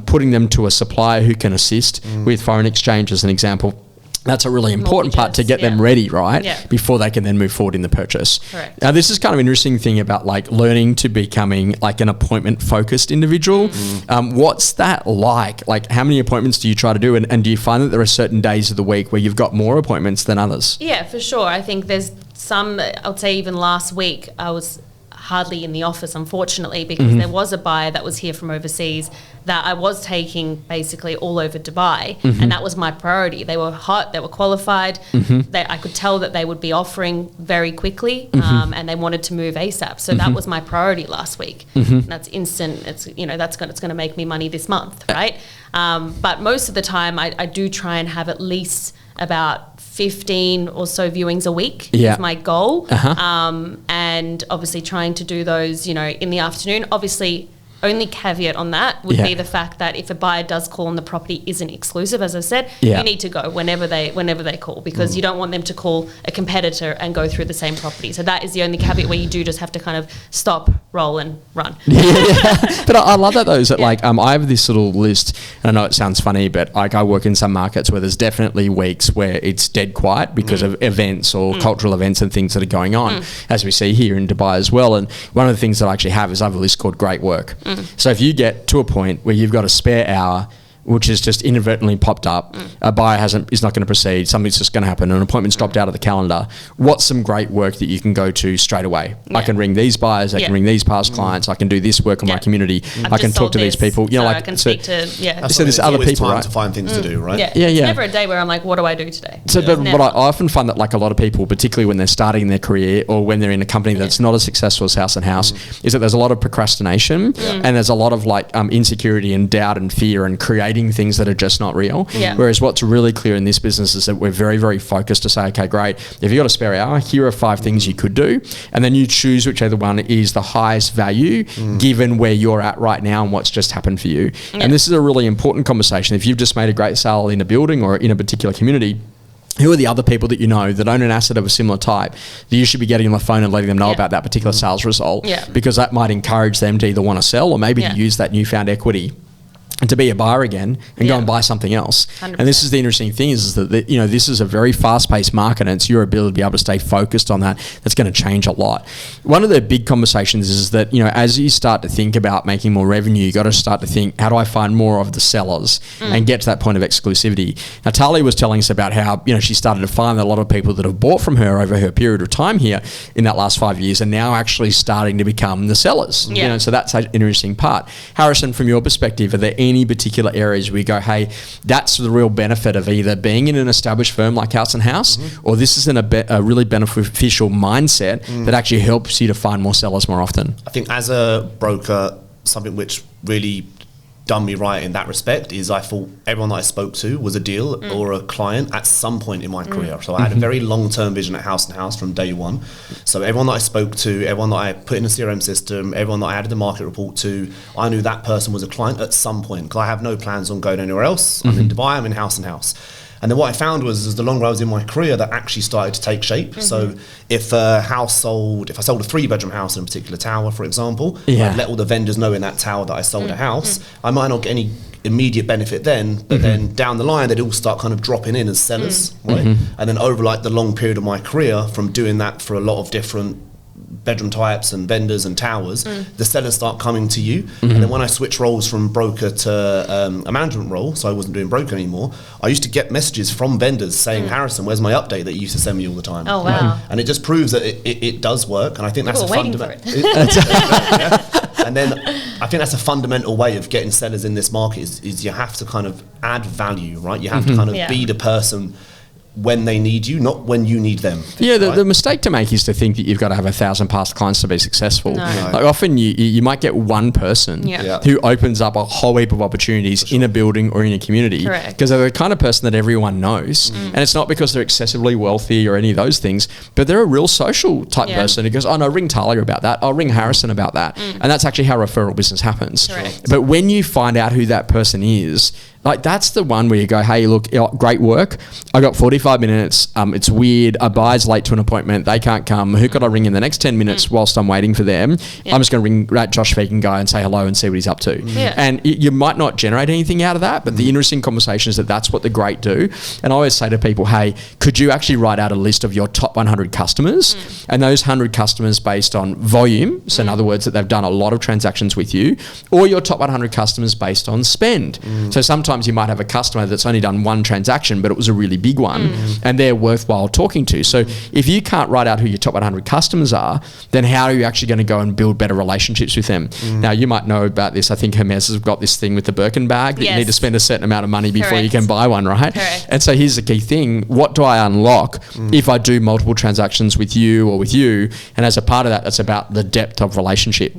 putting them to a supplier who can assist with foreign exchange, as an example. That's a really important part to get them ready, right? Yeah. Before they can then move forward in the purchase. Correct. Now, this is kind of an interesting thing about like learning to becoming like an appointment focused individual. What's that like? Like, how many appointments do you try to do? And do you find that there are certain days of the week where you've got more appointments than others? Yeah, for sure. I think there's some, I'll say even last week, I was hardly in the office, unfortunately, because there was a buyer that was here from overseas that I was taking basically all over Dubai, and that was my priority. They were hot, they were qualified, I could tell that they would be offering very quickly, and they wanted to move ASAP. So that was my priority last week. That's instant. It's it's going to make me money this month, right? But most of the time, I do try and have at least about 15 or so viewings a week is my goal. And obviously trying to do those, in the afternoon. Obviously, only caveat on that would be the fact that if a buyer does call and the property isn't exclusive, as I said, you need to go whenever they call, because you don't want them to call a competitor and go through the same property. So that is the only caveat where you do just have to kind of stop, roll and run. But I love that though, is that like I have this little list, and I know it sounds funny, but like I work in some markets where there's definitely weeks where it's dead quiet because of events or cultural events and things that are going on, as we see here in Dubai as well. And one of the things that I actually have is I have a list called Great Work. So if you get to a point where you've got a spare hour, which has just inadvertently popped up, a buyer is not going to proceed, something's just going to happen, an appointment's dropped out of the calendar, what's some great work that you can go to straight away? I can ring these buyers, I can ring these past clients, I can do this work in my community, I can talk to these people. I can speak to, so there's other people, time right? to find things to do, right? It's never a day where I'm like, what do I do today? So, but I often find that like a lot of people, particularly when they're starting their career or when they're in a company that's not as successful as House & House, is that there's a lot of procrastination and there's a lot of like insecurity and doubt and fear and creating things that are just not real. Whereas what's really clear in this business is that we're very, very focused to say, okay, great, if you've got a spare hour, here are 5 things you could do, and then you choose whichever one is the highest value given where you're at right now and what's just happened for you. And this is a really important conversation. If you've just made a great sale in a building or in a particular community, who are the other people that you know that own an asset of a similar type that you should be getting on the phone and letting them know about that particular sales result? Because that might encourage them to either want to sell or maybe to use that newfound equity and to be a buyer again and go and buy something else. 100%. And this is the interesting thing is that, this is a very fast-paced market, and it's your ability to be able to stay focused on that that's going to change a lot. One of the big conversations is that, as you start to think about making more revenue, you got to start to think, how do I find more of the sellers and get to that point of exclusivity? Now, Talia was telling us about how, she started to find that a lot of people that have bought from her over her period of time here in that last 5 years are now actually starting to become the sellers. So that's an interesting part. Harrison, from your perspective, are there any particular areas where you go, hey, that's the real benefit of either being in an established firm like House & House, or this is a really beneficial mindset that actually helps you to find more sellers more often? I think as a broker, something which really done me right in that respect is I thought everyone that I spoke to was a deal or a client at some point in my career. So I had a very long-term vision at House & House from day one. So everyone that I spoke to, everyone that I put in a CRM system, everyone that I added a market report to, I knew that person was a client at some point because I have no plans on going anywhere else. I'm in Dubai, I'm in House & House. And then what I found was the longer I was in my career, that actually started to take shape. So if I sold a 3-bedroom house in a particular tower, for example, I'd let all the vendors know in that tower that I sold a house. I might not get any immediate benefit then, but then down the line, they'd all start kind of dropping in as sellers, right? And then over like the long period of my career, from doing that for a lot of different bedroom types and vendors and towers, the sellers start coming to you. And then when I switched roles from broker to a management role, so I wasn't doing broker anymore, I used to get messages from vendors saying, Harrison, where's my update that you used to send me all the time? Oh, wow. Right? And it just proves that it does work. And I think that's a fundamental. And then I think that's a fundamental way of getting sellers in this market is you have to kind of add value, right? You have to kind of be the person when they need you, not when you need them. Yeah, the mistake to make is to think that you've got to have 1,000 past clients to be successful. No. Like often you might get one person who opens up a whole heap of opportunities in a building or in a community because they're the kind of person that everyone knows. And it's not because they're excessively wealthy or any of those things, but they're a real social type person who goes, oh no, ring Talia about that. I'll ring Harrison about that. And that's actually how referral business happens. But when you find out who that person is, Like that's the one where you go, hey, look, great work. I got 45 minutes. It's weird. A buyer's late to an appointment. They can't come. Who could I ring in the next 10 minutes whilst I'm waiting for them? I'm just going to ring that Josh Phegan guy and say hello and see what he's up to. And you might not generate anything out of that, but the interesting conversation is that that's what the great do. And I always say to people, hey, could you actually write out a list of your top 100 customers and those 100 customers based on volume, so in other words that they've done a lot of transactions with you, or your top 100 customers based on spend. So sometimes you might have a customer that's only done one transaction, but it was a really big one and they're worthwhile talking to. So if you can't write out who your top 100 customers are, then how are you actually going to go and build better relationships with them? Now, you might know about this. I think Hermes has got this thing with the Birkin bag that you need to spend a certain amount of money before you can buy one, right? And so here's the key thing. What do I unlock if I do multiple transactions with you or with you? And as a part of that, that's about the depth of relationship.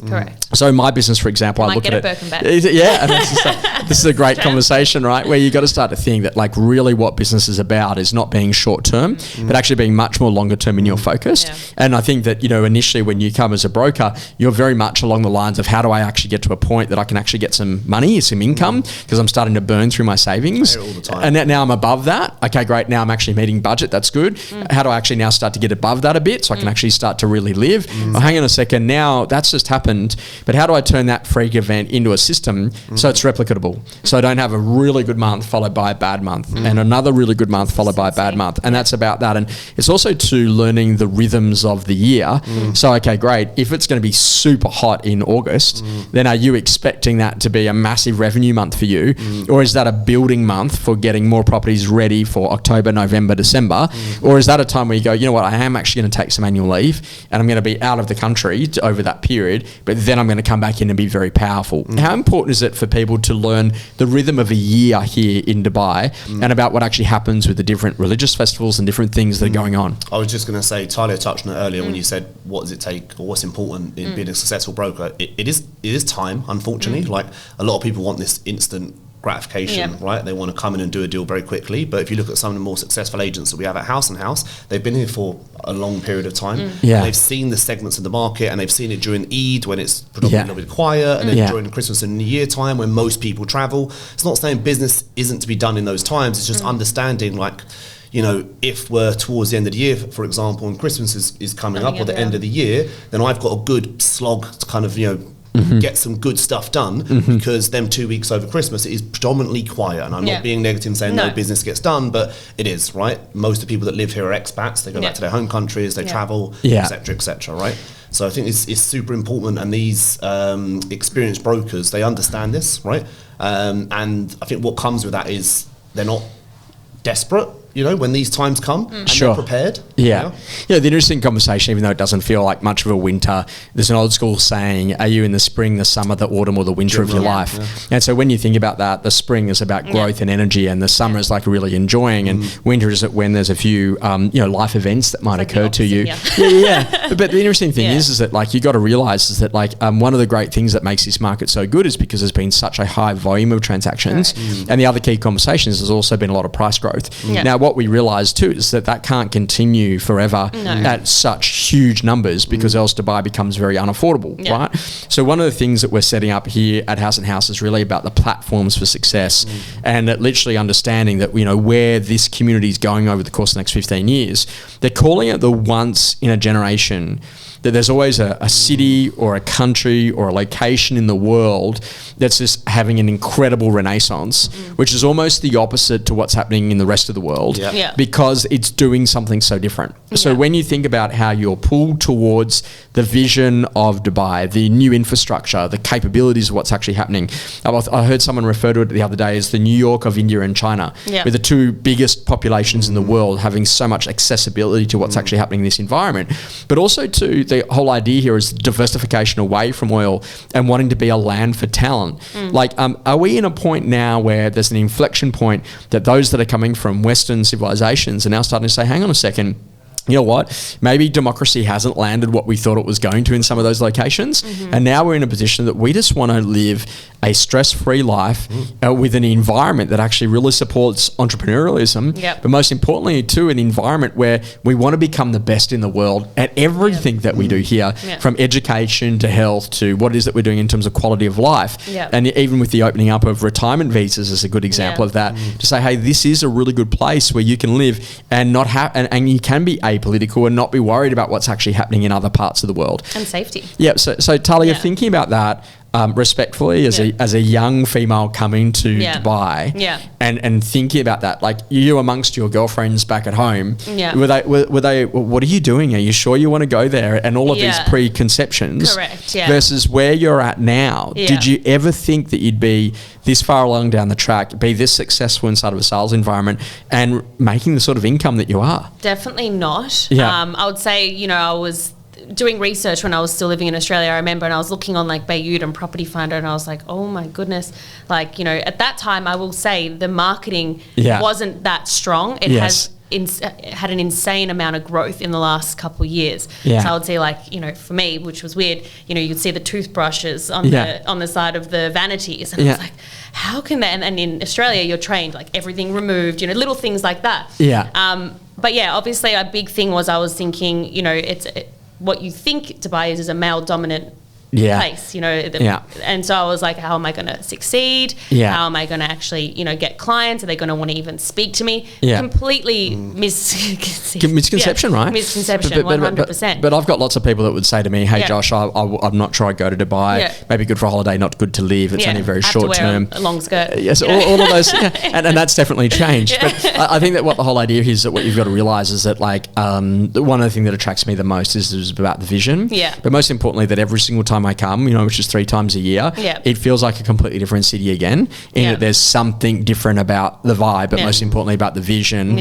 So my business, for example, I look at it. Birkin bag. Yeah, and this is a great conversation, right? Where you got to start to think that like really what business is about is not being short term, but actually being much more longer term in your focus. And I think that, you know, initially when you come as a broker, you're very much along the lines of how do I actually get to a point that I can actually get some money, some income, because I'm starting to burn through my savings. All the time. And now I'm above that. Okay, great. Now I'm actually meeting budget. That's good. How do I actually now start to get above that a bit so I can actually start to really live? Oh, hang on a second. Now that's just happened. But how do I turn that freak event into a system so it's replicable? So I don't have a really good month followed by a bad month and another really good month followed by a bad month. And that's about that. And it's also to learning the rhythms of the year. So, okay, great. If it's going to be super hot in August, then are you expecting that to be a massive revenue month for you? Or is that a building month for getting more properties ready for October, November, December? Or is that a time where you go, you know what, I am actually going to take some annual leave and I'm going to be out of the country over that period, but then I'm going to come back in and be very powerful. How important is it for people to learn the rhythm of a year here in Dubai and about what actually happens with the different religious festivals and different things that are going on? I was just going to say, Talia touched on it earlier when you said, what does it take or what's important in being a successful broker? It is time, unfortunately. Like a lot of people want this instant gratification, right? They want to come in and do a deal very quickly. But if you look at some of the more successful agents that we have at House & House, they've been here for a long period of time. They've seen the segments of the market and they've seen it during Eid when it's predominantly a little bit quiet, and then during Christmas and New Year time when most people travel. It's not saying business isn't to be done in those times. It's just understanding, like, you know, if we're towards the end of the year, for example, and Christmas is coming up or the end of the year, then I've got a good slog to kind of, you know, get some good stuff done because them 2 weeks over Christmas it is predominantly quiet, and I'm not being negative and saying no business gets done, but it is, right? Most of the people that live here are expats. They go back to their home countries, they travel, etc., right? So I think it's super important, and these experienced brokers, they understand this, right? And I think what comes with that is they're not desperate, you know, when these times come and they're prepared. Yeah, the interesting conversation, even though it doesn't feel like much of a winter, there's an old school saying, are you in the spring, the summer, the autumn, or the winter of your life? And so when you think about that, the spring is about growth and energy, and the summer is like really enjoying, and winter is when there's a few, you know, life events that might occur to you. But the interesting thing is that like you got to realize is that like one of the great things that makes this market so good is because there's been such a high volume of transactions, and the other key conversations has also been a lot of price growth. Now, what we realize too is that can't continue forever at such huge numbers, because else Dubai becomes very unaffordable, right? So one of the things that we're setting up here at House & House is really about the platforms for success, and that literally understanding that, you know, where this community is going over the course of the next 15 years, they're calling it the once in a generation. That there's always a city or a country or a location in the world that's just having an incredible renaissance, which is almost the opposite to what's happening in the rest of the world, because it's doing something so different. So when you think about how you're pulled towards the vision of Dubai, the new infrastructure, the capabilities of what's actually happening. I heard someone refer to it the other day as the New York of India and China, with the two biggest populations in the world having so much accessibility to what's actually happening in this environment. But also too, the whole idea here is diversification away from oil and wanting to be a land for talent. Like, are we in a point now where there's an inflection point that those that are coming from Western civilizations are now starting to say, hang on a second, you know what, maybe democracy hasn't landed what we thought it was going to in some of those locations. And now we're in a position that we just want to live a stress-free life with an environment that actually really supports entrepreneurialism, but most importantly too, an environment where we want to become the best in the world at everything that we do here, from education to health to what it is that we're doing in terms of quality of life. And even with the opening up of retirement visas is a good example of that, to say, hey, this is a really good place where you can live and not have, and you can be apolitical and not be worried about what's actually happening in other parts of the world. And safety. Yeah. So Talia, thinking about that, respectfully, as a young female coming to Dubai, and thinking about that, like you amongst your girlfriends back at home, were they? What are you doing? Are you sure you want to go there? And all of these preconceptions, correct? Versus where you're at now. Did you ever think that you'd be this far along down the track, be this successful inside of a sales environment, and making the sort of income that you are? Definitely not. Yeah. I would say, I was doing research when I was still living in Australia, I remember, and I was looking on like Bayard and Property Finder, and I was like, oh my goodness, like, at that time, I will say the marketing wasn't that strong. It had an insane amount of growth in the last couple of years. So I would say, like, for me, which was weird, you'd see the toothbrushes on the side of the vanities, and I was like, how can that? And in Australia, you're trained like everything removed, little things like that. But obviously a big thing was I was thinking, what you think Dubai is a male dominant place, and so I was like, how am I going to succeed? How am I going to actually, get clients? Are they going to want to even speak to me? Completely misconception, right? Misconception, 100%. But I've got lots of people that would say to me, hey, Josh, I'm not sure I'd go to Dubai. Maybe good for a holiday, not good to live. It's only very short term. A long skirt. Yes, all of those, and that's definitely changed. But I think that what the whole idea is that what you've got to realise is that, like, one of the things that attracts me the most is about the vision. But most importantly, that every single time I come, which is 3 times a year, it feels like a completely different city again, in that there's something different about the vibe, but most importantly about the vision,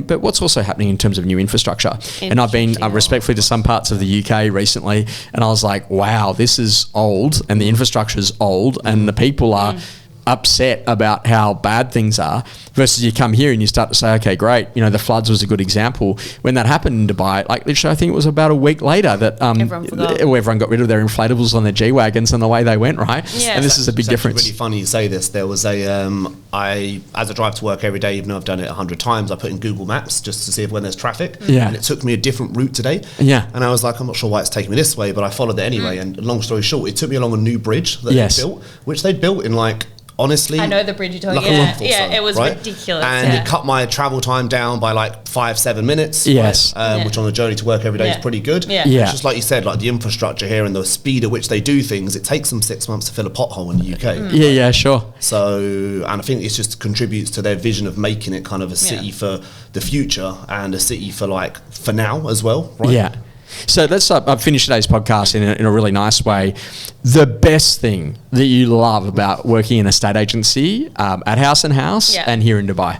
but what's also happening in terms of new infrastructure. And I've been respectfully to some parts of the UK recently, and I was like, wow, this is old, and the infrastructure is old, and the people are upset about how bad things are, versus you come here and you start to say, okay, great, the floods was a good example. When that happened in Dubai, like literally I think it was about a week later that everyone got rid of their inflatables on their G-Wagons and the way they went, right? And this is a big difference. It's really funny you say this. There was as I drive to work every day, even though I've done it 100 times, I put in Google Maps just to see when there's traffic, and it took me a different route today, and I was like, I'm not sure why it's taking me this way, but I followed it anyway, and long story short, it took me along a new bridge that they built, which they built in honestly, I know the bridge you're talking about. It was ridiculous. And it cut my travel time down by like 5-7 minutes. Which on the journey to work every day is pretty good. It's just like you said, like the infrastructure here and the speed at which they do things, it takes them 6 months to fill a pothole in the UK. Sure. So, and I think it just contributes to their vision of making it kind of a city for the future and a city for now as well, right? So let's finish today's podcast in a really nice way. The best thing that you love about working in a estate agency at House & House and here in Dubai?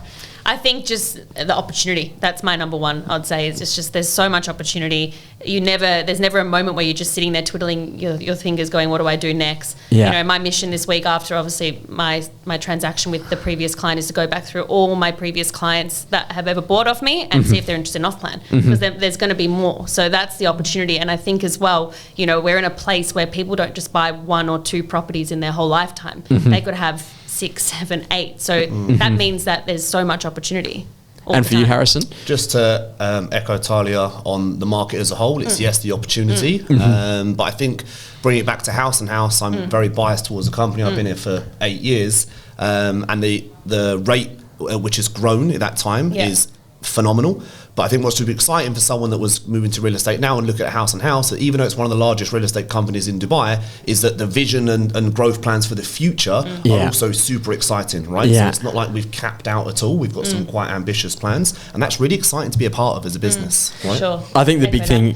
I think just the opportunity. That's my number one, I'd say. It's just there's so much opportunity. There's never a moment where you're just sitting there twiddling your fingers going, what do I do next? My mission this week after obviously my transaction with the previous client is to go back through all my previous clients that have ever bought off me and see if they're interested in off-plan. Because there's going to be more. So that's the opportunity. And I think as well, we're in a place where people don't just buy 1 or 2 properties in their whole lifetime. They could have 6, 7, 8. So that means that there's so much opportunity. And for you, Harrison? Just to echo Talia on the market as a whole, it's the opportunity. But I think bringing it back to House & House, I'm very biased towards the company. I've been here for 8 years. And the rate which has grown at that time is phenomenal. But I think what's really exciting for someone that was moving to real estate now and look at House & House, that even though it's one of the largest real estate companies in Dubai, is that the vision and growth plans for the future are also super exciting, right? So it's not like we've capped out at all. We've got some quite ambitious plans, and that's really exciting to be a part of as a business, right? Sure. I think the big thing,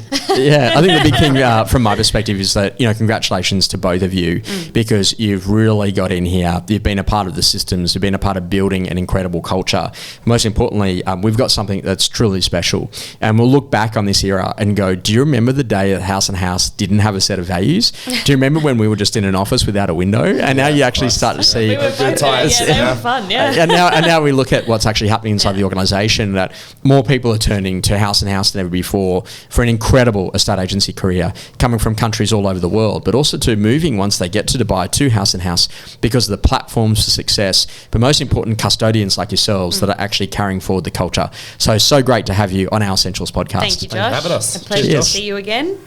from my perspective is that, congratulations to both of you because you've really got in here. You've been a part of the systems. You've been a part of building an incredible culture. Most importantly, we've got something that's truly special. And we'll look back on this era and go, do you remember the day that House & House didn't have a set of values? Do you remember when we were just in an office without a window? And now you actually start to see... We were good times. Yeah, they were fun, yeah. And now we look at what's actually happening inside the organisation, that more people are turning to House & House than ever before for an incredible estate agency career, coming from countries all over the world, but also to moving once they get to Dubai to House & House because of the platforms for success, but most important, custodians like yourselves that are actually carrying forward the culture. So great to have you on our Essentials podcast. Thank you, Josh. Thanks for having us. A pleasure to see you again.